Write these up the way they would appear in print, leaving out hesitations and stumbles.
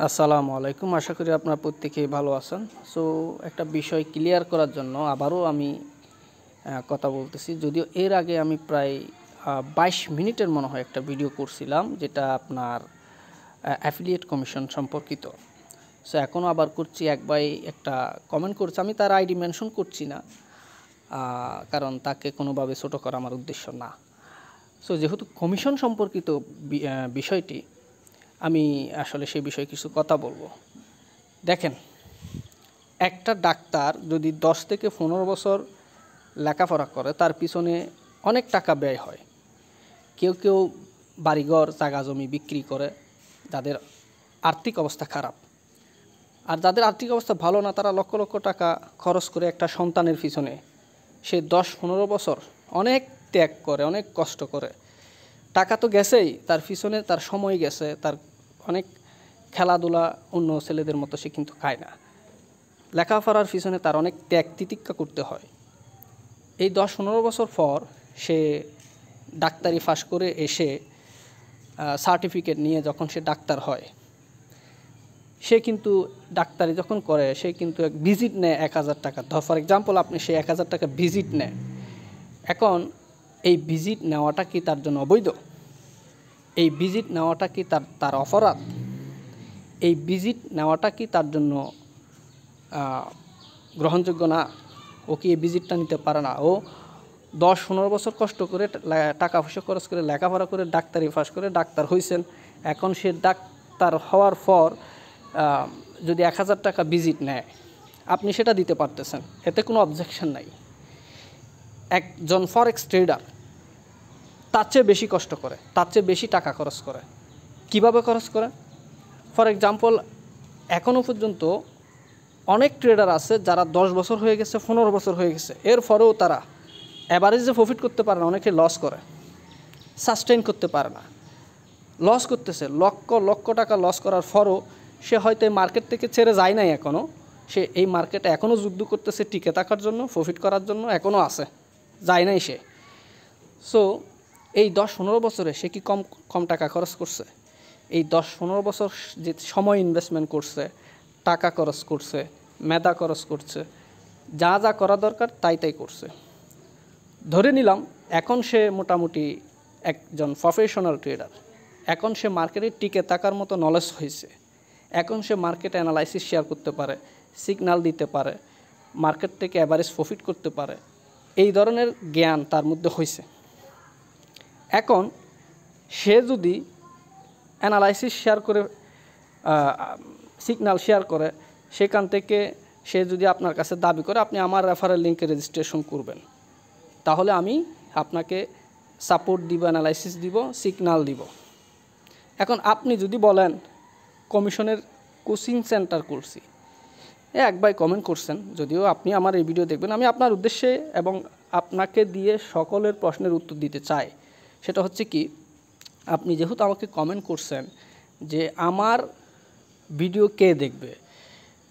আসসালামু আলাইকুম। আশা করি আপনারা প্রত্যেকেই ভালো আছেন। সো একটা বিষয় ক্লিয়ার করার জন্য আবারও আমি কথা বলতেছি। যদিও এর আগে আমি প্রায় 22 মিনিটের মনে হয় একটা ভিডিও করছিলাম, যেটা আপনার অ্যাফিলিয়েট কমিশন সম্পর্কিত। সো এখনও আবার করছি। এক ভাই একটা কমেন্ট করছে, আমি তার আইডি মেনশন করছি না, কারণ তাকে কোনোভাবে ছোটো করা আমার উদ্দেশ্য না। সো যেহেতু কমিশন সম্পর্কিত বিষয়টি, আমি আসলে সেই বিষয়ে কিছু কথা বলবো। দেখেন, একটা ডাক্তার যদি 10 থেকে 15 বছর লেখাপড়া করে, তার পিছনে অনেক টাকা ব্যয় হয়। কেউ কেউ বাড়িঘর জায়গা জমি বিক্রি করে, যাদের আর্থিক অবস্থা খারাপ। আর যাদের আর্থিক অবস্থা ভালো না, তারা লক্ষ লক্ষ টাকা খরচ করে একটা সন্তানের পিছনে সে 10-15 বছর অনেক ত্যাগ করে, অনেক কষ্ট করে। টাকা তো গেছেই, তার পিছনে তার সময় গেছে, তার অনেক খেলাধুলা অন্য ছেলেদের মতো সে কিন্তু খায় না। লেখাপড়ার পিছনে তার অনেক ত্যাগ তিতিক্ষা করতে হয়। এই 10-15 বছর পর সে ডাক্তারি পাস করে এসে সার্টিফিকেট নিয়ে যখন সে ডাক্তার হয়, সে কিন্তু ডাক্তারি যখন করে সে কিন্তু এক ভিজিট নেয় 1000 টাকা। ধর ফর এক্সাম্পল, আপনি সে 1000 টাকা ভিজিট নেয়। এখন এই ভিজিট নেওয়াটা কি তার জন্য অবৈধ? এই ভিজিট নেওয়াটা কি তার অপরাধ? এই ভিজিট নেওয়াটা কি তার জন্য গ্রহণযোগ্য না? ও কি এই ভিজিটটা নিতে পারে না? ও 10-15 বছর কষ্ট করে টাকা পয়সা খরচ করে লেখাপড়া করে ডাক্তারি পাস করে ডাক্তার হয়েছেন। এখন সে ডাক্তার হওয়ার পর যদি 1000 টাকা ভিজিট নেয়, আপনি সেটা দিতে পারতেছেন, এতে কোনো অবজেকশন নাই। একজন ফরেক্স ট্রেডার তার চেয়ে বেশি কষ্ট করে, তার চেয়ে বেশি টাকা খরচ করে। কিভাবে খরচ করে? ফর এক্সাম্পল, এখনও পর্যন্ত অনেক ট্রেডার আছে যারা 10 বছর হয়ে গেছে, 15 বছর হয়ে গেছে, এরপরেও তারা অ্যাভারেজে প্রফিট করতে পারে না। অনেকে লস করে, সাস্টেইন করতে পারে না, লস করতেছে। লক্ষ লক্ষ টাকা লস করার পরও সে হয়তো এই মার্কেট থেকে ছেড়ে যায় নাই এখনও। সে এই মার্কেটে এখনও যুদ্ধ করতেছে টিকে থাকার জন্য, প্রফিট করার জন্য এখনও আছে, যায় নাই সে। সো এই 10-15 বছরে সে কি কম টাকা খরচ করছে? এই 10-15 বছর যে সময় ইনভেস্টমেন্ট করছে, টাকা খরচ করছে, মেধা খরচ করছে, যা যা করা দরকার তাই করছে। ধরে নিলাম এখন সে মোটামুটি একজন প্রফেশনাল ট্রেডার। এখন সে মার্কেটে টিকে থাকার মতো নলেজ হয়েছে। এখন সে মার্কেটে অ্যানালাইসিস শেয়ার করতে পারে, সিগন্যাল দিতে পারে, মার্কেট থেকে অ্যাভারেজ প্রফিট করতে পারে। এই ধরনের জ্ঞান তার মধ্যে হয়েছে। এখন সে যদি অ্যানালাইসিস শেয়ার করে, সিগন্যাল শেয়ার করে, সেখান থেকে সে যদি আপনার কাছে দাবি করে আপনি আমার রেফারেল লিঙ্কে রেজিস্ট্রেশন করবেন, তাহলে আমি আপনাকে সাপোর্ট দিব, অ্যানালাইসিস দিব, সিগন্যাল দিব। এখন আপনি যদি বলেন কমিশনের কোচিং সেন্টার করছি, এক ভাই কমেন্ট করছেন, যদিও আপনি আমার এই ভিডিও দেখবেন, আমি আপনার উদ্দেশ্যে এবং আপনাকে দিয়ে সকলের প্রশ্নের উত্তর দিতে চাই। সেটা হচ্ছে কি, আপনি যেহেতু আমাকে কমেন্ট করছেন যে আমার ভিডিও কে দেখবে,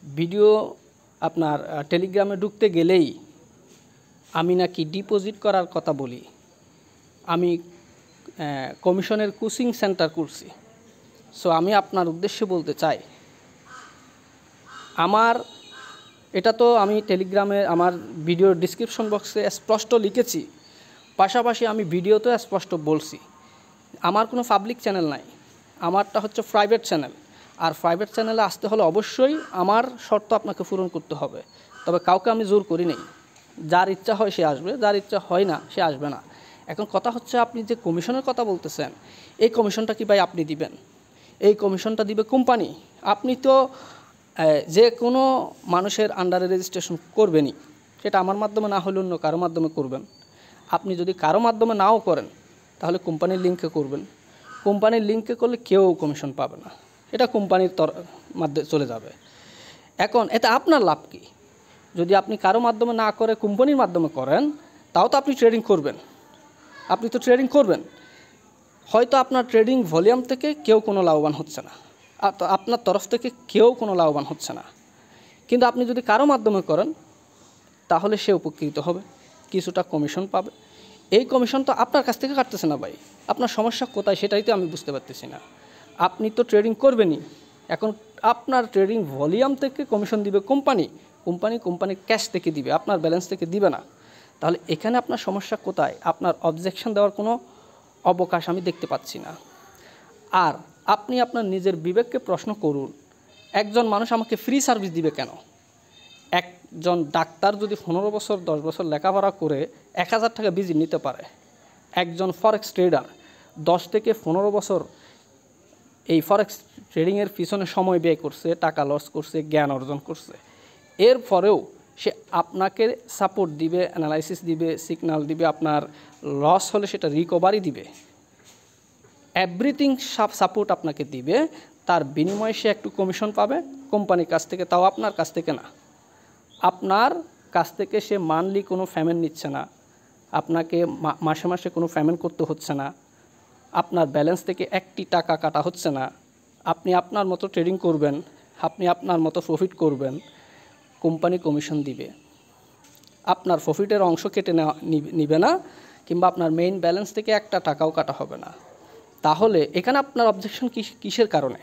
ভিডিও আপনার টেলিগ্রামে ঢুকতে গেলেই আমি নাকি ডিপোজিট করার কথা বলি, আমি কমিশনের কোচিং সেন্টার করছি। সো আমি আপনার উদ্দেশ্যে বলতে চাই, এটা তো আমি টেলিগ্রামে আমার ভিডিওর ডিসক্রিপশন বক্সে স্পষ্ট লিখেছি, পাশাপাশি আমি ভিডিওতেও স্পষ্ট বলছি, আমার কোনো পাবলিক চ্যানেল নাই, আমারটা হচ্ছে প্রাইভেট চ্যানেল। আর প্রাইভেট চ্যানেলে আসতে হলে অবশ্যই আমার শর্ত আপনাকে পূরণ করতে হবে। তবে কাউকে আমি জোর করি নেই, যার ইচ্ছা হয় সে আসবে, যার ইচ্ছা হয় না সে আসবে না। এখন কথা হচ্ছে, আপনি যে কমিশনের কথা বলতেছেন, এই কমিশনটা কি ভাই আপনি দিবেন? এই কমিশনটা দিবে কোম্পানি। আপনি তো যে কোনো মানুষের আন্ডারে রেজিস্ট্রেশন করবেনই, সেটা আমার মাধ্যমে না হলে অন্য কারো মাধ্যমে করবেন। আপনি যদি কারো মাধ্যমে নাও করেন, তাহলে কোম্পানির লিঙ্কে করবেন। কোম্পানির লিঙ্কে করলে কেউ কমিশন পাবে না, এটা কোম্পানির মাধ্যমে চলে যাবে। এখন এটা আপনার লাভ কি? যদি আপনি কারো মাধ্যমে না করে কোম্পানির মাধ্যমে করেন, তাও তো আপনি ট্রেডিং করবেন, আপনি তো ট্রেডিং করবেন। হয়তো আপনার ট্রেডিং ভলিউম থেকে কেউ কোনো লাভবান হচ্ছে না, আপনার তরফ থেকে কেউ কোনো লাভবান হচ্ছে না, কিন্তু আপনি যদি কারো মাধ্যমে করেন তাহলে সে উপকৃত হবে, কিছুটা কমিশন পাবে। এই কমিশন তো আপনার কাছ থেকে কাটতেছে না ভাই। আপনার সমস্যা কোথায় সেটাই তো আমি বুঝতে পারতেছি না। আপনি তো ট্রেডিং করবেনই, এখন আপনার ট্রেডিং ভলিউম থেকে কমিশন দিবে কোম্পানির ক্যাশ থেকে দিবে, আপনার ব্যালেন্স থেকে দিবে না। তাহলে এখানে আপনার সমস্যা কোথায়? আপনার অবজেকশন দেওয়ার কোনো অবকাশ আমি দেখতে পাচ্ছি না। আর আপনি আপনার নিজের বিবেককে প্রশ্ন করুন, একজন মানুষ আমাকে ফ্রি সার্ভিস দিবে কেন? একজন ডাক্তার যদি 15 বছর 10 বছর লেখাপড়া করে 1000 টাকা ভিজিট নিতে পারে, একজন ফরেক্স ট্রেডার 10 থেকে 15 বছর এই ফরেক্স ট্রেডিংয়ের পিছনে সময় ব্যয় করছে, টাকা লস করছে, জ্ঞান অর্জন করছে, এরপরেও সে আপনাকে সাপোর্ট দিবে, অ্যানালাইসিস দিবে, সিগন্যাল দিবে, আপনার লস হলে সেটা রিকভারি দিবে, এভরিথিং সাপোর্ট আপনাকে দিবে। তার বিনিময়ে সে একটু কমিশন পাবে কোম্পানির কাছ থেকে, তাও আপনার কাছ থেকে না। আপনার কাছ থেকে সে মান্থলি কোনো পেমেন্ট নিচ্ছে না, আপনাকে মাসে মাসে কোনো পেমেন্ট করতে হচ্ছে না, আপনার ব্যালেন্স থেকে একটি টাকা কাটা হচ্ছে না। আপনি আপনার মতো ট্রেডিং করবেন, আপনি আপনার মতো প্রফিট করবেন, কোম্পানি কমিশন দিবে। আপনার প্রফিটের অংশ কেটে নিবে না, কিংবা আপনার মেইন ব্যালেন্স থেকে একটা টাকাও কাটা হবে না। তাহলে এখানে আপনার অবজেকশন কিসের কারণে?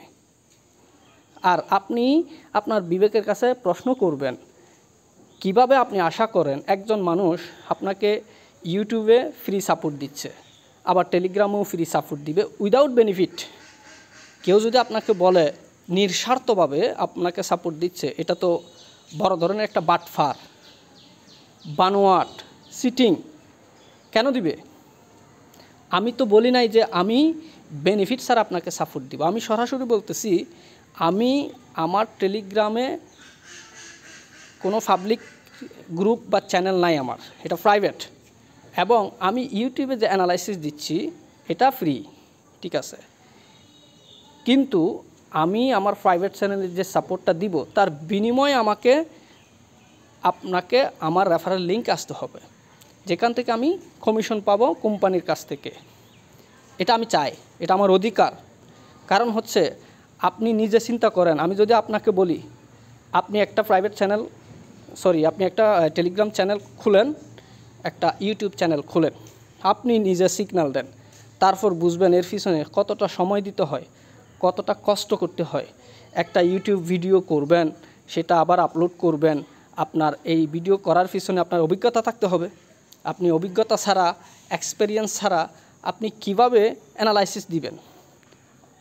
আর আপনি আপনার বিবেকের কাছে প্রশ্ন করবেন, কিভাবে আপনি আশা করেন একজন মানুষ আপনাকে ইউটিউবে ফ্রি সাপোর্ট দিচ্ছে, আবার টেলিগ্রামেও ফ্রি সাপোর্ট দিবে উইদাউট বেনিফিট? কেউ যদি আপনাকে বলে নিঃস্বার্থভাবে আপনাকে সাপোর্ট দিচ্ছে, এটা তো বড় ধরনের একটা বাটফার, বানোয়াট, সিটিং। কেন দিবে? আমি তো বলি নাই যে আমি বেনিফিট স্যার আপনাকে সাপোর্ট দিব। আমি সরাসরি বলতেছি, আমি আমার টেলিগ্রামে কোনো পাবলিক গ্রুপ বা চ্যানেল নাই আমার, এটা প্রাইভেট। এবং আমি ইউটিউবে যে অ্যানালাইসিস দিচ্ছি এটা ফ্রি, ঠিক আছে, কিন্তু আমি আমার প্রাইভেট চ্যানেলের যে সাপোর্টটা দিব তার বিনিময়ে আপনাকে আমার রেফারেল লিঙ্ক আসতে হবে, যেখান থেকে আমি কমিশন পাবো কোম্পানির কাছ থেকে। এটা আমি চাই, এটা আমার অধিকার। কারণ হচ্ছে আপনি নিজে চিন্তা করেন, আমি যদি আপনাকে বলি আপনি একটা আপনি একটা টেলিগ্রাম চ্যানেল খুলেন, একটা ইউটিউব চ্যানেল খুলেন, আপনি নিজে সিগন্যাল দেন, তারপর বুঝবেন এর পিছনে কতটা সময় দিতে হয়, কতটা কষ্ট করতে হয়। একটা ইউটিউব ভিডিও করবেন, সেটা আবার আপলোড করবেন, আপনার এই ভিডিও করার পিছনে আপনার অভিজ্ঞতা থাকতে হবে। আপনি অভিজ্ঞতা ছাড়া, এক্সপেরিয়েন্স ছাড়া আপনি কিভাবে অ্যানালাইসিস দিবেন?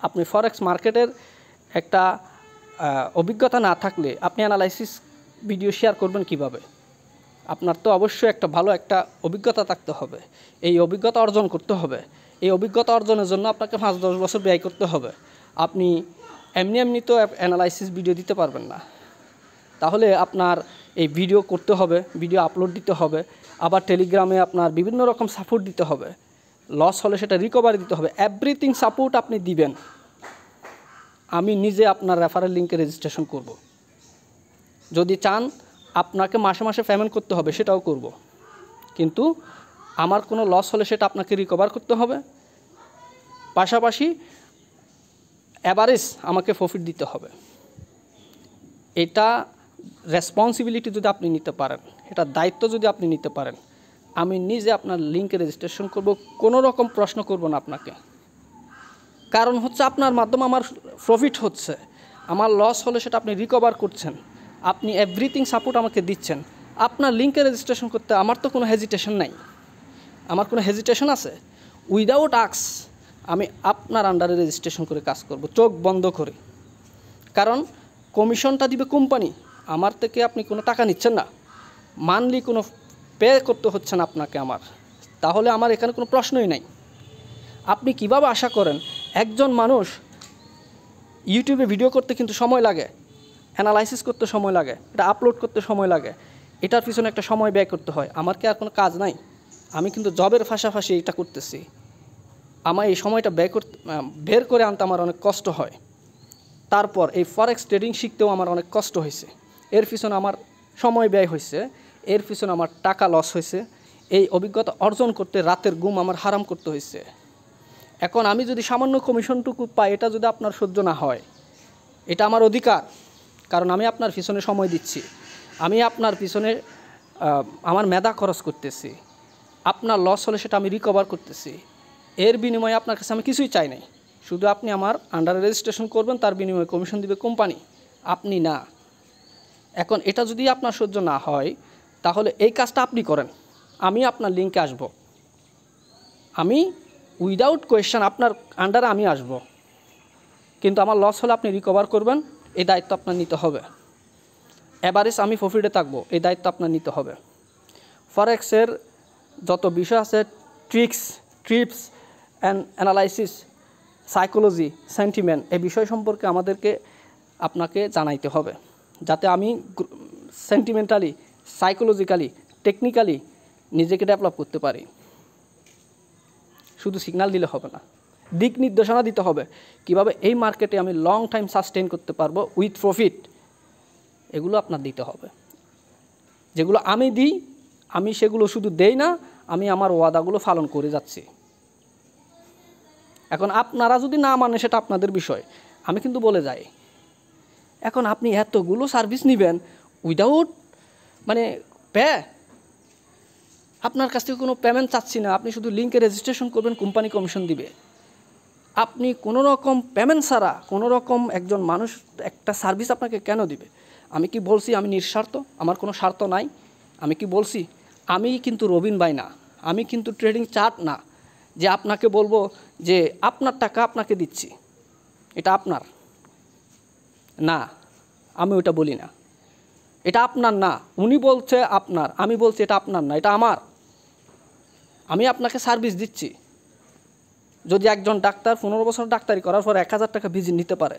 আপনি ফরেক্স মার্কেটের একটা অভিজ্ঞতা না থাকলে আপনি অ্যানালাইসিস ভিডিও শেয়ার করবেন কিভাবে? আপনার তো অবশ্যই একটা ভালো একটা অভিজ্ঞতা থাকতে হবে, এই অভিজ্ঞতা অর্জন করতে হবে। এই অভিজ্ঞতা অর্জনের জন্য আপনাকে 5-10 বছর ব্যয় করতে হবে। আপনি এমনি তো অ্যানালাইসিস ভিডিও দিতে পারবেন না। তাহলে আপনার এই ভিডিও করতে হবে, ভিডিও আপলোড দিতে হবে, আবার টেলিগ্রামে আপনার বিভিন্ন রকম সাপোর্ট দিতে হবে, লস হলে সেটা রিকভারি দিতে হবে, এভরিথিং সাপোর্ট আপনি দিবেন। আমি নিজে আপনার রেফারেল লিঙ্কে রেজিস্ট্রেশন করব। যদি চান আপনাকে মাসে মাসে পেমেন্ট করতে হবে, সেটাও করব, কিন্তু আমার কোনো লস হলে সেটা আপনাকে রিকভার করতে হবে, পাশাপাশি অ্যাভারেজ আমাকে প্রফিট দিতে হবে। এটা রেসপন্সিবিলিটি যদি আপনি নিতে পারেন, এটা দায়িত্ব যদি আপনি নিতে পারেন, আমি নিজে আপনার লিঙ্কে রেজিস্ট্রেশন করব, কোনো রকম প্রশ্ন করব না আপনাকে। কারণ হচ্ছে আপনার মাধ্যমে আমার প্রফিট হচ্ছে, আমার লস হলে সেটা আপনি রিকভার করছেন, আপনি এভরিথিং সাপোর্ট আমাকে দিচ্ছেন। আপনার লিঙ্কে রেজিস্ট্রেশন করতে আমার তো কোনো হেজিটেশন নাই। আমার কোনো হেজিটেশন আছে? উইদাউট আক্স আমি আপনার আন্ডারে রেজিস্ট্রেশন করে কাজ করব, চোখ বন্ধ করে। কারণ কমিশনটা দিবে কোম্পানি, আমার থেকে আপনি কোনো টাকা নিচ্ছেন না, মান্থলি কোনো পে করতে হচ্ছে না আপনাকে আমার। তাহলে আমার এখানে কোনো প্রশ্নই নাই। আপনি কিভাবে আশা করেন একজন মানুষ ইউটিউবে ভিডিও করতে কিন্তু সময় লাগে, অ্যানালাইসিস করতে সময় লাগে, এটা আপলোড করতে সময় লাগে, এটার পিছনে একটা সময় ব্যয় করতে হয়। আমার কি আর কোনো কাজ নাই? আমি কিন্তু জবের পাশাপাশি এটা করতেছি। আমার এই সময়টা বের করে আনতে আমার অনেক কষ্ট হয়। তারপর এই ফরেক্স ট্রেডিং শিখতেও আমার অনেক কষ্ট হয়েছে, এর পিছনে আমার সময় ব্যয় হয়েছে, এর পিছনে আমার টাকা লস হয়েছে, এই অভিজ্ঞতা অর্জন করতে রাতের ঘুম আমার হারাম করতে হয়েছে। এখন আমি যদি সামান্য কমিশনটুকু পাই, এটা যদি আপনার সহ্য না হয়, এটা আমার অধিকার, কারণ আমি আপনার পিছনে সময় দিচ্ছি, আমি আপনার পিছনে আমার মেধা খরচ করতেছি, আপনার লস হলে সেটা আমি রিকভার করতেছি, এর বিনিময়ে আপনার কাছে আমি কিছুই চাই নাই। শুধু আপনি আমার আন্ডারে রেজিস্ট্রেশন করবেন, তার বিনিময়ে কমিশন দিবে কোম্পানি, আপনি না। এখন এটা যদি আপনার সহ্য না হয় তাহলে এই কাজটা আপনি করেন, আমি আপনার লিঙ্কে আসব, আমি উইদাউট কোয়েশ্চেন আপনার আন্ডারে আমি আসব, কিন্তু আমার লস হলে আপনি রিকভার করবেন, এই দায়িত্ব আপনার নিতে হবে। এভারেজ আমি প্রফিটে থাকবো, এই দায়িত্ব আপনার নিতে হবে। ফরেক্সের যত বিষয় আছে, tricks, tips and analysis, psychology, sentiment, এই বিষয় সম্পর্কে আমাদেরকে আপনাকে জানাইতে হবে, যাতে আমি সেন্টিমেন্টালি, সাইকোলজিক্যালি, টেকনিক্যালি নিজেকে ডেভেলপ করতে পারি। শুধু সিগন্যাল দিলে হবে না, দিক নির্দেশনা দিতে হবে কিভাবে এই মার্কেটে আমি লং টাইম সাস্টেইন করতে পারবো উইথ প্রফিট, এগুলো আপনার দিতে হবে। যেগুলো আমি দিই, আমি সেগুলো শুধু দেই না, আমি আমার ওয়াদাগুলো পালন করে যাচ্ছি। এখন আপনারা যদি না মানে সেটা আপনাদের বিষয়, আমি কিন্তু বলে যাই। এখন আপনি এতগুলো সার্ভিস নেবেন উইদাউট মানে আপনার কাছ থেকে কোনো পেমেন্ট চাচ্ছি না, আপনি শুধু লিঙ্কে রেজিস্ট্রেশন করবেন, কোম্পানি কমিশন দিবে। আপনি কোনো রকম পেমেন্ট ছাড়া কোনো রকম একজন মানুষ একটা সার্ভিস আপনাকে কেন দিবে? আমি কি বলছি আমি নিঃস্বার্থ, আমার কোনো স্বার্থ নাই? আমি কি বলছি? আমি কিন্তু রবিন ভাই না, আমি কিন্তু ট্রেডিং চার্ট না যে আপনাকে বলবো যে আপনার টাকা আপনাকে দিচ্ছি, এটা আপনার না, আমি ওটা বলি না। এটা আপনার না, উনি বলছে আপনার, আমি বলছি এটা আপনার না, এটা আমার। আমি আপনাকে সার্ভিস দিচ্ছি। যদি একজন ডাক্তার 15 বছর ডাক্তারি করার পর 1000 টাকা ভিজিট নিতে পারে,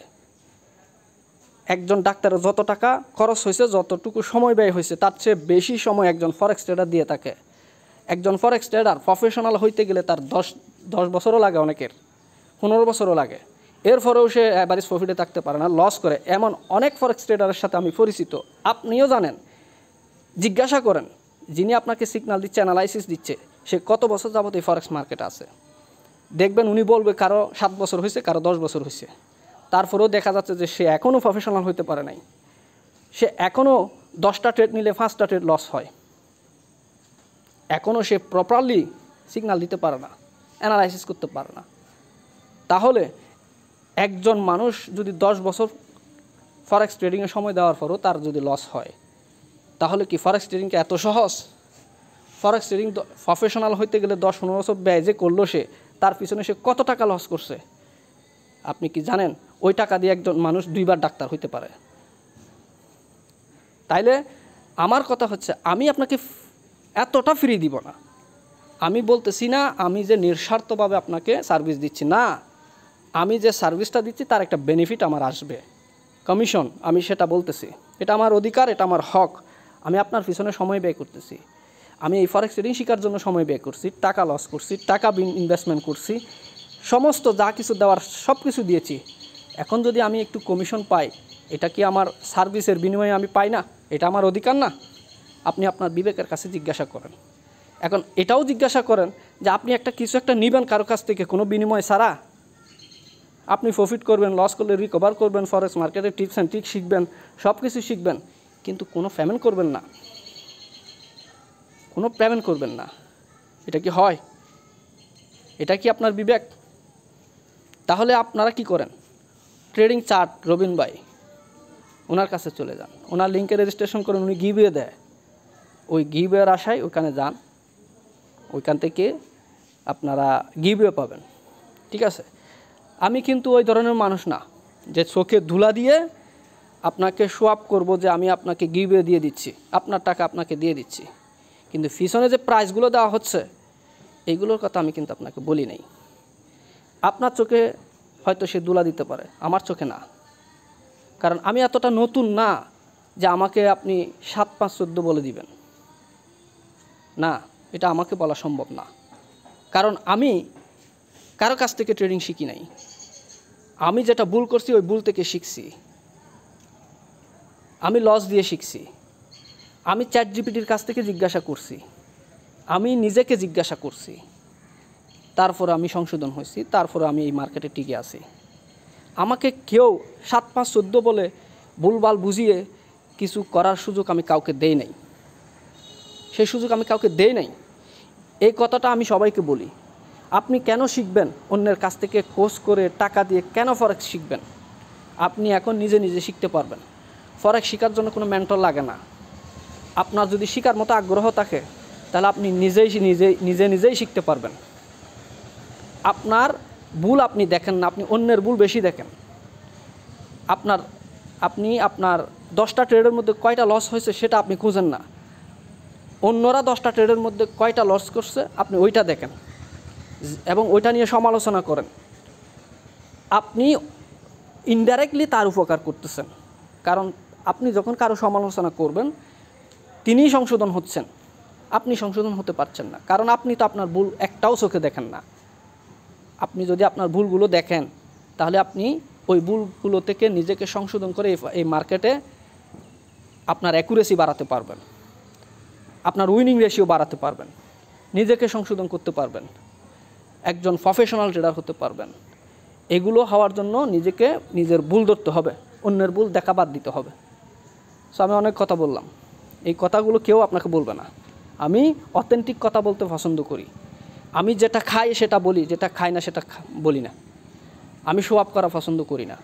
একজন ডাক্তারের যত টাকা খরচ হয়েছে, যতটুকু সময় ব্যয় হয়েছে, তার চেয়ে বেশি সময় একজন ফরেক্স ট্রেডার দিয়ে থাকে। একজন ফরেক্স ট্রেডার প্রফেশনাল হইতে গেলে তার 10 বছরও লাগে, অনেকের 15 বছরও লাগে, এরপরেও সে অ্যাভারেজ প্রফিটে থাকতে পারে না, লস করে। এমন অনেক ফরেক্স ট্রেডারের সাথে আমি পরিচিত, আপনিও জানেন। জিজ্ঞাসা করেন যিনি আপনাকে সিগন্যাল দিচ্ছে, অ্যানালাইসিস দিচ্ছে, সে কত বছর যাবত এই ফরেক্স মার্কেটে আছে। দেখবেন উনি বলবে কারো 7 বছর হয়েছে, কারো 10 বছর হয়েছে, তারপরেও দেখা যাচ্ছে যে সে এখনও প্রফেশনাল হইতে পারে নাই। সে এখনও 10টা ট্রেড নিলে 5টা ট্রেড লস হয়, এখনও সে প্রপারলি সিগন্যাল দিতে পারে না, অ্যানালাইসিস করতে পারে না। তাহলে একজন মানুষ যদি 10 বছর ফরেক্স ট্রেডিংয়ে সময় দেওয়ার পরও তার যদি লস হয়, তাহলে কি ফরেক্স ট্রেডিংকে এত সহজ? ফরেক্স ট্রেডিং প্রফেশনাল হইতে গেলে 10-15 বছর ব্যয় যে করলো সে, তার পিছনে সে কত টাকা লস করছে আপনি কি জানেন? ওই টাকা দিয়ে একজন মানুষ 2বার ডাক্তার হইতে পারে। তাইলে আমার কথা হচ্ছে, আমি আপনাকে এতটা ফ্রি দিব না। আমি বলতেছি না আমি যে নিঃস্বার্থভাবে আপনাকে সার্ভিস দিচ্ছি, না, আমি যে সার্ভিসটা দিচ্ছি তার একটা বেনিফিট আমার আসবে, কমিশন, আমি সেটা বলতেছি। এটা আমার অধিকার, এটা আমার হক। আমি আপনার পিছনে সময় ব্যয় করতেছি, আমি এই ফরেক্স ট্রেডিং শেখার জন্য সময় ব্যয় করছি, টাকা লস করছি, টাকা ইনভেস্টমেন্ট করছি, সমস্ত যা কিছু দেওয়ার সব কিছু দিয়েছি। এখন যদি আমি একটু কমিশন পাই, এটা কি আমার সার্ভিসের বিনিময়ে আমি পাই না? এটা আমার অধিকার না? আপনি আপনার বিবেকের কাছে জিজ্ঞাসা করেন। এখন এটাও জিজ্ঞাসা করেন যে আপনি কিছু একটা নেবেন কারো কাছ থেকে কোনো বিনিময় ছাড়া, আপনি প্রফিট করবেন, লস করলে রিকভার করবেন, ফরেক্স মার্কেটের টিপস অ্যান্ড ট্রিক্স শিখবেন, সব কিছু শিখবেন, কিন্তু কোনো পেমেন্ট করবেন না, কোনো পেমেন্ট করবেন না। এটা কি হয়? এটা কি আপনার বিবেক? তাহলে আপনারা কি করেন? ট্রেডিং চার্ট রবিন ভাই, ওনার কাছে চলে যান, ওনার লিঙ্কে রেজিস্ট্রেশন করেন, উনি গিভওয়ে দেয়, ওই গিভওয়ের আশায় ওইখানে যান, ওইখান থেকে আপনারা গিভওয়ে পাবেন। ঠিক আছে? আমি কিন্তু ওই ধরনের মানুষ না যে চোখে ধুলা দিয়ে আপনাকে শো আপ করবো যে আমি আপনাকে গিভওয়ে দিয়ে দিচ্ছি, আপনার টাকা আপনাকে দিয়ে দিচ্ছি, কিন্তু পিছনে যে প্রাইসগুলো দেওয়া হচ্ছে এইগুলোর কথা আমি কিন্তু আপনাকে বলি নাই। আপনার চোখে হয়তো সে ধুলা দিতে পারে, আমার চোখে না, কারণ আমি এতটা নতুন না যে আমাকে আপনি 7, 5, 14 বলে দিবেন না, এটা আমাকে বলা সম্ভব না, কারণ আমি কারো কাছ থেকে ট্রেডিং শিখি নাই। আমি যেটা ভুল করছি ওই ভুল থেকে শিখছি, আমি লস দিয়ে শিখছি, আমি চ্যাট জিপিটির কাছ থেকে জিজ্ঞাসা করছি, আমি নিজেকে জিজ্ঞাসা করছি, তারপর আমি সংশোধন হয়েছি, তারপর আমি এই মার্কেটে টিকে আছি। আমাকে কেউ 7, 5, 14 বলে ভুলভাল বুঝিয়ে কিছু করার সুযোগ আমি কাউকে দেই নাই, সেই সুযোগ আমি কাউকে দেই নাই। এই কথাটা আমি সবাইকে বলি। আপনি কেন শিখবেন অন্যের কাছ থেকে কোর্স করে টাকা দিয়ে কেন ফরেক্স শিখবেন? আপনি এখন নিজে নিজে শিখতে পারবেন। ফরেক্স শেখার জন্য কোনো মেন্টর লাগে না। আপনার যদি শেখার মতো আগ্রহ থাকে তাহলে আপনি নিজেই শিখতে পারবেন। আপনার ভুল আপনি দেখেন না, আপনি অন্যের ভুল বেশি দেখেন। আপনি আপনার 10টা ট্রেডের মধ্যে কয়টা লস হয়েছে সেটা আপনি খুঁজেন না, অন্যরা 10টা ট্রেডের মধ্যে কয়টা লস করছে আপনি ওইটা দেখেন এবং ওইটা নিয়ে সমালোচনা করেন। আপনি ইনডাইরেক্টলি তার উপকার করতেছেন, কারণ আপনি যখন কারো সমালোচনা করবেন তিনিই সংশোধন হচ্ছেন, আপনি সংশোধন হতে পারছেন না, কারণ আপনি তো আপনার ভুল একটাও চোখে দেখেন না। আপনি যদি আপনার ভুলগুলো দেখেন তাহলে আপনি ওই ভুলগুলো থেকে নিজেকে সংশোধন করে এই মার্কেটে আপনার অ্যাকুরেসি বাড়াতে পারবেন, আপনার উইনিং রেশিও বাড়াতে পারবেন, নিজেকে সংশোধন করতে পারবেন, একজন প্রফেশনাল ট্রেডার হতে পারবেন। এগুলো হওয়ার জন্য নিজেকে নিজের ভুল ধরতে হবে, অন্যের ভুল দেখা বাদ দিতে হবে। সো আমি অনেক কথা বললাম, এই কথাগুলো কেউ আপনাকে বলবে না। আমি অথেন্টিক কথা বলতে পছন্দ করি। আমি যেটা খাই সেটা বলি, যেটা খাই না সেটা বলি না। আমি শো আপ করা পছন্দ করি না।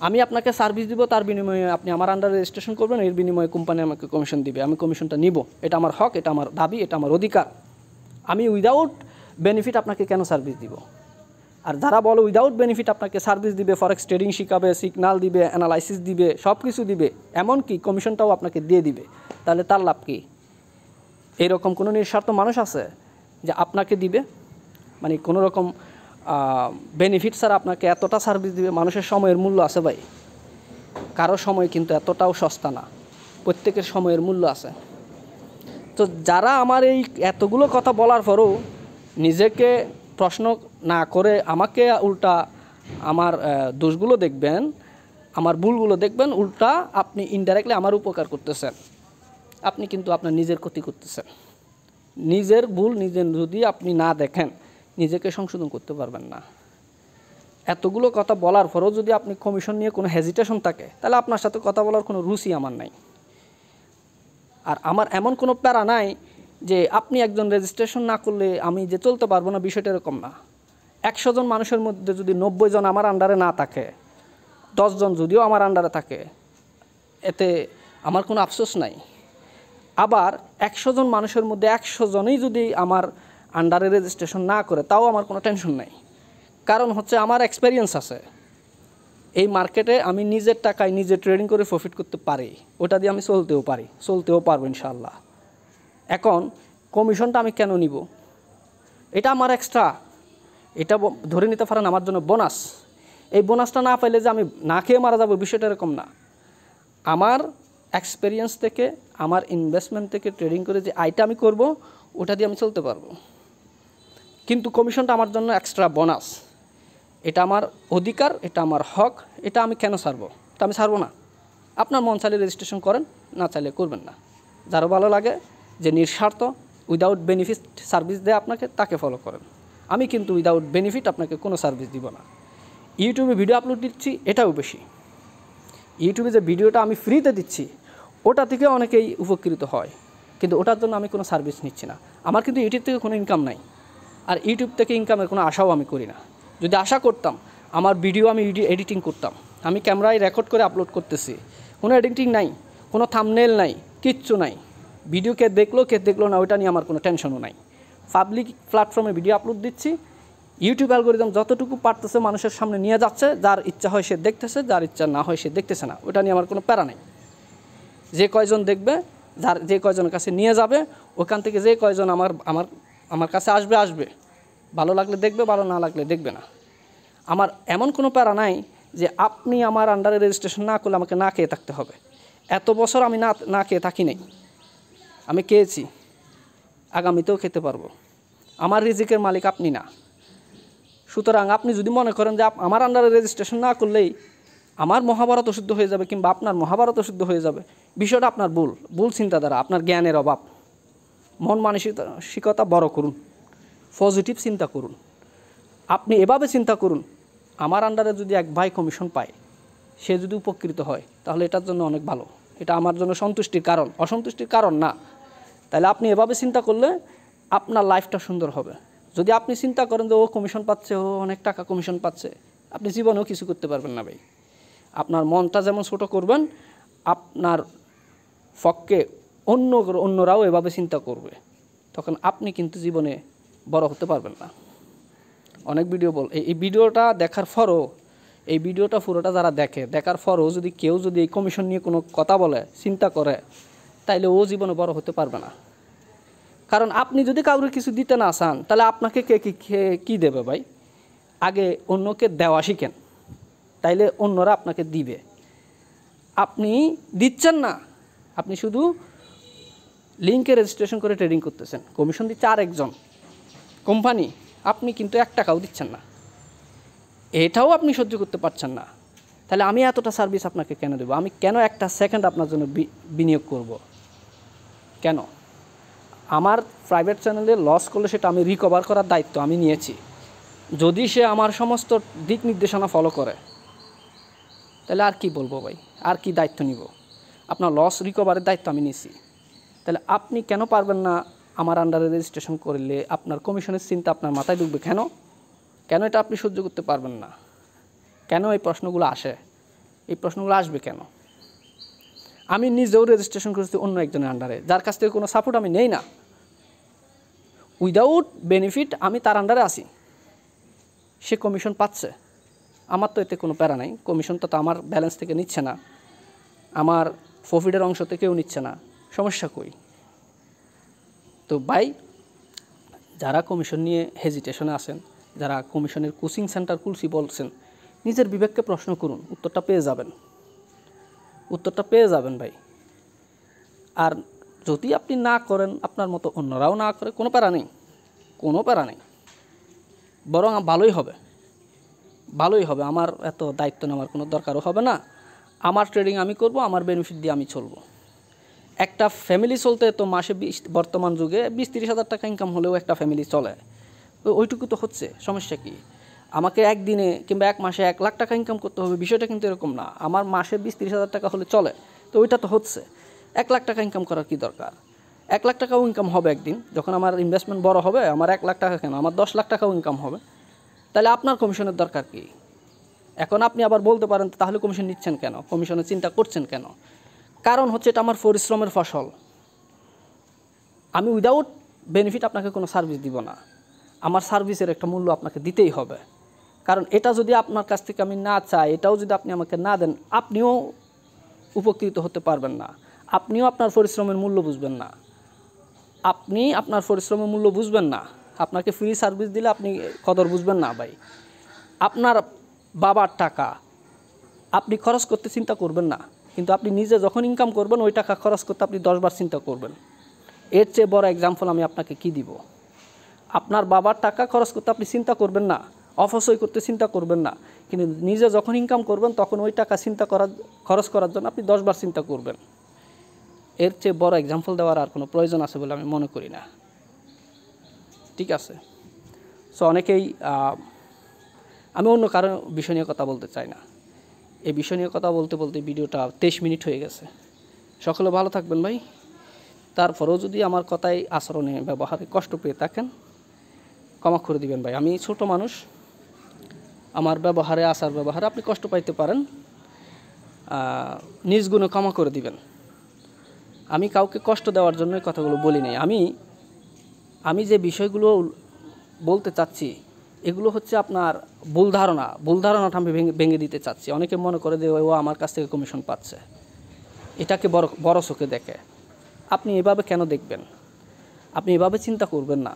আমি আপনাকে সার্ভিস দিব, তার বিনিময়ে আপনি আমার আন্ডারে রেজিস্ট্রেশন করবেন, এর বিনিময়ে কোম্পানি আমাকে কমিশন দিবে, আমি কমিশনটা নিব। এটা আমার হক, এটা আমার দাবি, এটা আমার অধিকার। আমি উইদাউট বেনিফিট আপনাকে কেন সার্ভিস দিব? আর যারা বলে উইদাউট বেনিফিট আপনাকে সার্ভিস দিবে, ফরেক্স ট্রেডিং শিখাবে, সিগনাল দিবে, অ্যানালাইসিস দিবে, সব কিছু দিবে, এমনকি কমিশনটাও আপনাকে দিয়ে দিবে, তাহলে তার লাভ কী? এরকম কোনো নিঃস্বার্থ মানুষ আছে যে আপনাকে দিবে, মানে কোনো রকম বেনিফিট ছাড়া আপনাকে এতটা সার্ভিস দিবে? মানুষের সময়ের মূল্য আছে ভাই, কারো সময় কিন্তু এতটাও সস্তা না, প্রত্যেকের সময়ের মূল্য আছে। তো যারা আমার এই এতগুলো কথা বলার পরও নিজেকে প্রশ্ন না করে আমাকে উল্টা আমার দোষগুলো দেখবেন, আমার ভুলগুলো দেখবেন, উল্টা আপনি ইনডাইরেক্টলি আমার উপকার করতেছেন, আপনি কিন্তু আপনার নিজের ক্ষতি করতেছেন। নিজের ভুল নিজে যদি আপনি না দেখেন নিজেকে সংশোধন করতে পারবেন না। এতগুলো কথা বলার পরেও যদি আপনি কমিশন নিয়ে কোনো হেজিটেশন থাকে তাহলে আপনার সাথে কথা বলার কোনো রুচি আমার নাই। আর আমার এমন কোনো প্যারা নাই যে আপনি একজন রেজিস্ট্রেশন না করলে আমি যে চলতে পারবো না, বিষয়টা এরকম না। 100 জন মানুষের মধ্যে যদি 90 জন আমার আন্ডারে না থাকে, 10 জন যদিও আমার আন্ডারে থাকে, এতে আমার কোনো আফসোস নাই। আবার 100 জন মানুষের মধ্যে 100 জনই যদি আমার আন্ডারে রেজিস্ট্রেশন না করে তাও আমার কোনো টেনশন নাই, কারণ হচ্ছে আমার এক্সপেরিয়েন্স আছে। এই মার্কেটে আমি নিজের টাকায় নিজে ট্রেডিং করে প্রফিট করতে পারি, ওটা দিয়ে আমি চলতেও পারবো ইনশাআল্লাহ। এখন কমিশনটা আমি কেন নিব? এটা আমার এক্সট্রা, এটা ধরে নিতে পারেন আমার জন্য বোনাস। এই বোনাসটা না পাইলে যে আমি না খেয়ে মারা যাবো, বিষয়টা এরকম না। আমার এক্সপেরিয়েন্স থেকে, আমার ইনভেস্টমেন্ট থেকে ট্রেডিং করে যে আয়টা আমি করব ওটা দিয়ে আমি চলতে পারবো। কিন্তু কমিশনটা আমার জন্য এক্সট্রা বোনাস, এটা আমার অধিকার, এটা আমার হক, এটা আমি কেন ছাড়বো? এটা আমি ছাড়বো না। আপনার মন চাইলে রেজিস্ট্রেশন করেন, না চাইলে করবেন না। যারও ভালো লাগে যে নিঃস্বার্থ উইদাউট বেনিফিট সার্ভিস দেয় আপনাকে, তাকে ফলো করেন। আমি কিন্তু উইদাউট বেনিফিট আপনাকে কোনো সার্ভিস দিব না। ইউটিউবে ভিডিও আপলোড দিচ্ছি, এটাও বেশি। ইউটিউবে যে ভিডিওটা আমি ফ্রিতে দিচ্ছি ওটা থেকে অনেকেই উপকৃত হয়, কিন্তু ওটার জন্য আমি কোনো সার্ভিস নিচ্ছি না। আমার কিন্তু ইউটিউব থেকে কোনো ইনকাম নাই, আর ইউটিউব থেকে ইনকামের কোনো আশাও আমি করি না। যদি আশা করতাম, আমার ভিডিও আমি এডিটিং করতাম, আমি ক্যামেরায় রেকর্ড করে আপলোড করতেছি, কোনো এডিটিং নাই, কোনো থাম্বনেল নাই, কিচ্ছু নাই। ভিডিও কে দেখলো না ওইটা নিয়ে আমার কোনো টেনশনও নাই। পাবলিক প্ল্যাটফর্মে ভিডিও আপলোড দিচ্ছি, ইউটিউব অ্যালগরিদম যতটুকু পারতেছে মানুষের সামনে নিয়ে যাচ্ছে, যার ইচ্ছা হয় সে দেখতেছে, যার ইচ্ছা না হয় সে দেখতেছে না, ওটা নিয়ে আমার কোনো প্যারা নেই। যে কয়জন দেখবে, যে কয়জনের কাছে নিয়ে যাবে, ওখান থেকে যে কয়জন আমার কাছে আসবে, ভালো লাগলে দেখবে, ভালো না লাগলে দেখবে না। আমার এমন কোনো প্যারা নাই যে আপনি আমার আন্ডারে রেজিস্ট্রেশন না করলে আমাকে না খেয়ে থাকতে হবে। এত বছর আমি না খেয়ে থাকি নাই, আমি খেয়েছি, আগামীতেও খেতে পারবো। আমার রিজিকের মালিক আপনি না। সুতরাং আপনি যদি মনে করেন যে আমার আন্ডারে রেজিস্ট্রেশন না করলেই আমার মহাভারত অশুদ্ধ হয়ে যাবে কিংবা আপনার মহাভারত অশুদ্ধ হয়ে যাবে, বিষয়টা আপনার ভুল চিন্তাধারা, আপনার জ্ঞানের অভাব। মন মানসিকতা বড় করুন, পজিটিভ চিন্তা করুন। আপনি এভাবে চিন্তা করুন, আমার আন্ডারে যদি এক ভাই কমিশন পায়, সে যদি উপকৃত হয় তাহলে এটার জন্য অনেক ভালো, এটা আমার জন্য সন্তুষ্টির কারণ, অসন্তুষ্টির কারণ না। তাহলে আপনি এভাবে চিন্তা করলে আপনার লাইফটা সুন্দর হবে। যদি আপনি চিন্তা করেন যে ও কমিশন পাচ্ছে, ও অনেক টাকা কমিশন পাচ্ছে, আপনি জীবনেও কিছু করতে পারবেন না ভাই। আপনার মনটা যেমন ছোটো করবেন, আপনার পক্ষে অন্যরাও এভাবে চিন্তা করবে, তখন আপনি কিন্তু জীবনে বড় হতে পারবেন না। অনেক ভিডিও এই ভিডিওটা দেখার পরও, এই ভিডিওটা পুরোটা যারা দেখার পরও যদি কেউ যদি এই কমিশন নিয়ে কোনো কথা বলে, চিন্তা করে, তাইলে ও জীবনে বড় হতে পারবে না। কারণ আপনি যদি কাউকে কিছু দিতে না চান, তাহলে আপনাকে কে কী দেবে ভাই? আগে অন্যকে দেওয়া শিখেন, তাইলে অন্যরা আপনাকে দিবে। আপনি দিচ্ছেন না, আপনি শুধু লিঙ্কে রেজিস্ট্রেশন করে ট্রেডিং করতেছেন, কমিশন দিচ্ছে আরেকজন কোম্পানি, আপনি কিন্তু 1 টাকাও দিচ্ছেন না, এটাও আপনি সহ্য করতে পারছেন না। তাহলে আমি এতটা সার্ভিস আপনাকে কেন দেবো? আমি কেন একটা সেকেন্ড আপনার জন্য বিনিয়োগ করব? কেন? আমার প্রাইভেট চ্যানেলে লস করলে সেটা আমি রিকভার করার দায়িত্ব আমি নিয়েছি। যদি সে আমার সমস্ত দিক নির্দেশনা ফলো করে, তাহলে আর কি বলবো ভাই? আর কি দায়িত্ব নিব? আপনার লস রিকভারের দায়িত্ব আমি নিয়েছি। তাহলে আপনি কেন পারবেন না আমার আন্ডারে রেজিস্ট্রেশন করলে? আপনার কমিশনের চিন্তা আপনার মাথায় ঢুকবে কেন? কেন এটা আপনি সহ্য করতে পারবেন না? কেন এই প্রশ্নগুলো আসে? এই প্রশ্নগুলো আসবে কেন? আমি নিজেও রেজিস্ট্রেশন করেছি অন্য একজনের আন্ডারে, যার কাছ থেকে কোনো সাপোর্ট আমি নেই না, উইদাউট বেনিফিট আমি তার আন্ডারে আছি, সে কমিশন পাচ্ছে। আমার তো এতে কোনো প্যারা নাই, কমিশনটা তো আমার ব্যালেন্স থেকে নিচ্ছে না, আমার প্রফিটের অংশ থেকেও নিচ্ছে না, সমস্যা কই? তো ভাই, যারা কমিশন নিয়ে হেজিটেশনে আছেন, যারা কমিশনের কোচিং সেন্টার খুলছি বলছেন, নিজের বিবেককে প্রশ্ন করুন, উত্তরটা পেয়ে যাবেন, উত্তরটা পেয়ে যাবেন ভাই। আর যদি আপনি না করেন, আপনার মতো অন্যরাও না করে, কোনো প্যারা নেই, কোনো প্যারা নেই, বরং ভালোই হবে, ভালোই হবে। আমার এত দায়িত্ব নেওয়ার কোনো দরকারও হবে না। আমার ট্রেডিং আমি করব, আমার বেনিফিট দিয়ে আমি চলবো। একটা ফ্যামিলি চলতে তো মাসে বর্তমান যুগে 20-30 হাজার টাকা ইনকাম হলেও একটা ফ্যামিলি চলে, ওইটুকু তো হচ্ছে, সমস্যা কি? আমাকে একদিনে কিংবা 1 মাসে 1 লাখ টাকা ইনকাম করতে হবে, বিষয়টা কিন্তু এরকম না। আমার মাসে 20-30 হাজার টাকা হলে চলে, তো ওইটা তো হচ্ছে। 1 লাখ টাকা ইনকাম করার কি দরকার? 1 লাখ টাকাও ইনকাম হবে একদিন, যখন আমার ইনভেস্টমেন্ট বড় হবে। আমার 1 লাখ টাকা কেন, আমার 10 লাখ টাকাও ইনকাম হবে। তাহলে আপনার কমিশনের দরকার কি? এখন আপনি আবার বলতে পারেন, তাহলে কমিশন নিচ্ছেন কেন, কমিশনের চিন্তা করছেন কেন? কারণ হচ্ছে এটা আমার পরিশ্রমের ফসল। আমি উইদাউট বেনিফিট আপনাকে কোনো সার্ভিস দিব না, আমার সার্ভিসের একটা মূল্য আপনাকে দিতেই হবে। কারণ এটা যদি আপনার কাছ থেকে আমি না চাই, এটাও যদি আপনি আমাকে না দেন, আপনিও উপকৃত হতে পারবেন না, আপনিও আপনার পরিশ্রমের মূল্য বুঝবেন না, আপনি আপনার পরিশ্রমের মূল্য বুঝবেন না। আপনাকে ফ্রি সার্ভিস দিলে আপনি কদর বুঝবেন না ভাই। আপনার বাবার টাকা আপনি খরচ করতে চিন্তা করবেন না, কিন্তু আপনি নিজে যখন ইনকাম করবেন, ওই টাকা খরচ করতে আপনি 10 বার চিন্তা করবেন। এর চেয়ে বড় এক্সাম্পল আমি আপনাকে কি দিব? আপনার বাবার টাকা খরচ করতে আপনি চিন্তা করবেন না, অপচয় করতে চিন্তা করবেন না, কিন্তু নিজে যখন ইনকাম করবেন, তখন ওই টাকা খরচ করার জন্য আপনি 10 বার চিন্তা করবেন। এর চেয়ে বড় এক্সাম্পল দেওয়ার আর কোনো প্রয়োজন আছে বলে আমি মনে করি না। ঠিক আছে? সো অনেকেই, আমি অন্য কারো বিষয় নিয়ে কথা বলতে চাই না, এই বিষয় নিয়ে কথা বলতে বলতে ভিডিওটা 23 মিনিট হয়ে গেছে। সকলে ভালো থাকবেন ভাই। তারপরেও যদি আমার কথায়, আচরণে, ব্যবহারে কষ্ট পেয়ে থাকেন, ক্ষমা করে দিবেন ভাই। আমি ছোট মানুষ, আমার ব্যবহারে, আচার ব্যবহারে আপনি কষ্ট পাইতে পারেন, নিজ গুণে ক্ষমা করে দিবেন। আমি কাউকে কষ্ট দেওয়ার জন্য এই কথাগুলো বলি নাই। আমি যে বিষয়গুলো বলতে চাচ্ছি, এগুলো হচ্ছে আপনার ভুল ধারণাটা আমি ভেঙে দিতে চাচ্ছি। অনেকে মনে করে যে ও আমার কাছ থেকে কমিশন পাচ্ছে, এটাকে বড় চোখে দেখে। আপনি এভাবে কেন দেখবেন? আপনি এভাবে চিন্তা করবেন না।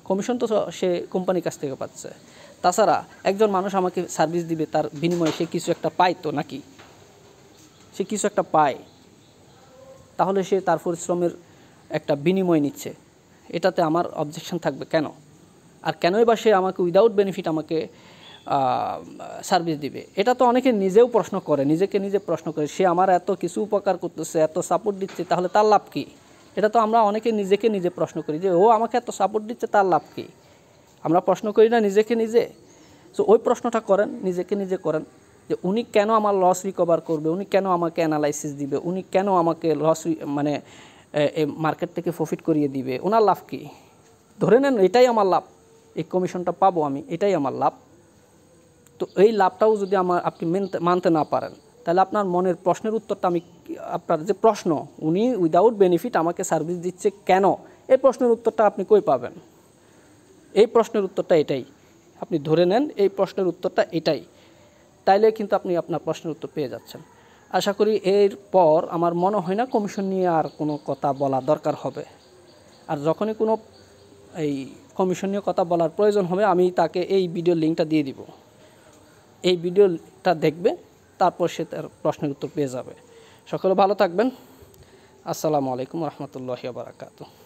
কমিশন তো সে কোম্পানির কাছ থেকে পাচ্ছে। তাছাড়া একজন মানুষ আমাকে সার্ভিস দিবে, তার বিনিময়ে সে কিছু একটা পায় তো নাকি? সে কিছু একটা পায়, তাহলে সে তার পরিশ্রমের একটা বিনিময় নিচ্ছে, এটাতে আমার অবজেকশন থাকবে কেন? আর কেনই বা সে আমাকে উইদাউট বেনিফিট আমাকে সার্ভিস দিবে? এটা তো অনেকে নিজেও প্রশ্ন করে, নিজেকে নিজে প্রশ্ন করে, সে আমার এত কিছু উপকার করতেছে, এত সাপোর্ট দিচ্ছে, তাহলে তার লাভ কী? এটা তো আমরা অনেকে নিজেকে নিজে প্রশ্ন করি যে ও আমাকে এত সাপোর্ট দিচ্ছে, তার লাভ কী? আমরা প্রশ্ন করি না নিজেকে নিজে? সো ওই প্রশ্নটা করেন, নিজেকে নিজে করেন যে উনি কেন আমার লস রিকভার করবে, উনি কেন আমাকে অ্যানালাইসিস দিবে, উনি কেন আমাকে মার্কেট থেকে প্রফিট করিয়ে দিবে, ওনার লাভ কী? ধরে নেন এটাই আমার লাভ, এই কমিশনটা পাবো আমি, এটাই আমার লাভ। তো এই লাভটাও যদি আপনি মানতে না পারেন, তাহলে আপনার মনের প্রশ্নের উত্তরটা আপনার যে প্রশ্ন, উনি উইদাউট বেনিফিট আমাকে সার্ভিস দিচ্ছে কেন, এই প্রশ্নের উত্তরটা আপনি কই পাবেন? এই প্রশ্নের উত্তরটা এটাই, আপনি ধরে নেন এই প্রশ্নের উত্তরটা এটাই, তাইলে কিন্তু আপনি আপনার প্রশ্নের উত্তর পেয়ে যাচ্ছেন। আশা করি এরপর আমার মনে হয় না কমিশন নিয়ে আর কোনো কথা বলা দরকার হবে। আর যখনই কোনো এই কমিশন নিয়ে কথা বলার প্রয়োজন হবে, আমি তাকে এই ভিডিওর লিঙ্কটা দিয়ে দিব, এই ভিডিওটা দেখবে, তারপর সে তার প্রশ্নের উত্তর পেয়ে যাবে। সকলে ভালো থাকবেন। আসসালামু আলাইকুম রহমতুল্লাহি ওয়া বারাকাতুহু।